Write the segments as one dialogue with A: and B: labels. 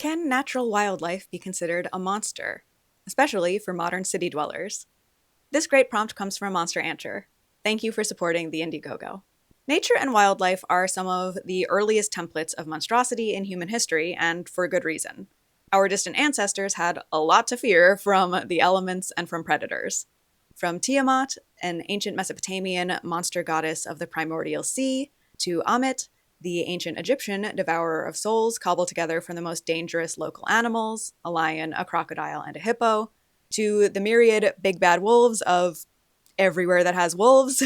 A: Can natural wildlife be considered a monster, especially for modern city dwellers? This great prompt comes from monsterancher. Thank you for supporting the Indiegogo. Nature and wildlife are some of the earliest templates of monstrosity in human history, and for good reason. Our distant ancestors had a lot to fear from the elements and from predators. From Tiamat, an ancient Mesopotamian monster goddess of the primordial sea, to Ammit, the ancient Egyptian devourer of souls cobbled together from the most dangerous local animals, a lion, a crocodile, and a hippo, to the myriad big bad wolves of everywhere that has wolves,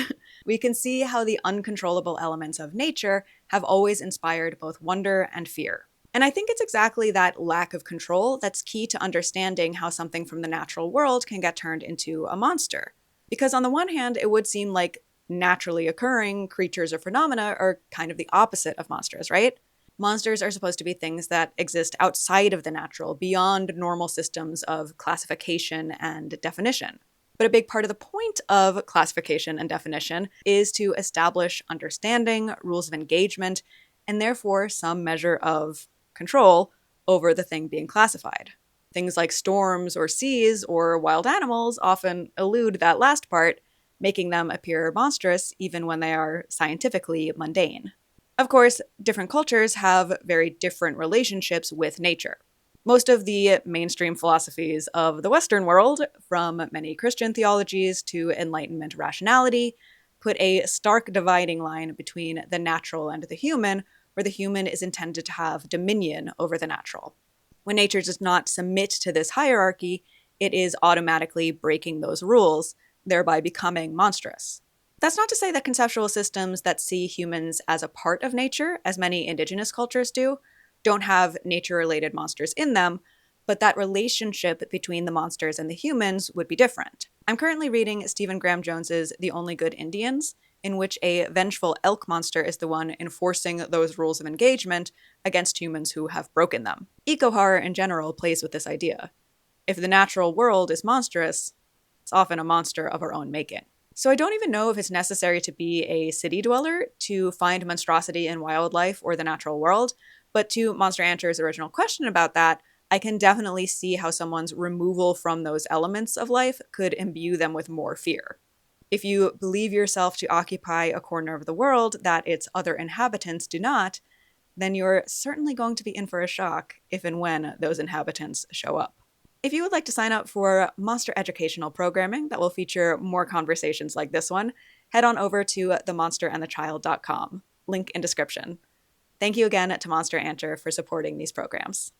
A: we can see how the uncontrollable elements of nature have always inspired both wonder and fear. And I think it's exactly that lack of control that's key to understanding how something from the natural world can get turned into a monster. Because on the one hand, it would seem like naturally occurring creatures or phenomena are kind of the opposite of monsters, right? Monsters are supposed to be things that exist outside of the natural, beyond normal systems of classification and definition. But a big part of the point of classification and definition is to establish understanding, rules of engagement, and therefore some measure of control over the thing being classified. Things like storms or seas or wild animals often elude that last part, making them appear monstrous even when they are scientifically mundane. Of course, different cultures have very different relationships with nature. Most of the mainstream philosophies of the Western world, from many Christian theologies to Enlightenment rationality, put a stark dividing line between the natural and the human, where the human is intended to have dominion over the natural. When nature does not submit to this hierarchy, it is automatically breaking those rules, thereby becoming monstrous. That's not to say that conceptual systems that see humans as a part of nature, as many indigenous cultures do, don't have nature-related monsters in them, but that relationship between the monsters and the humans would be different. I'm currently reading Stephen Graham Jones's The Only Good Indians, in which a vengeful elk monster is the one enforcing those rules of engagement against humans who have broken them. Eco-horror in general plays with this idea. If the natural world is monstrous, it's often a monster of our own making. So I don't even know if it's necessary to be a city dweller to find monstrosity in wildlife or the natural world, but to monsterancher's original question about that, I can definitely see how someone's removal from those elements of life could imbue them with more fear. If you believe yourself to occupy a corner of the world that its other inhabitants do not, then you're certainly going to be in for a shock if and when those inhabitants show up. If you would like to sign up for monster educational programming that will feature more conversations like this one, head on over to themonsterandthechild.com. Link in description. Thank you again to monsterancher for supporting these programs.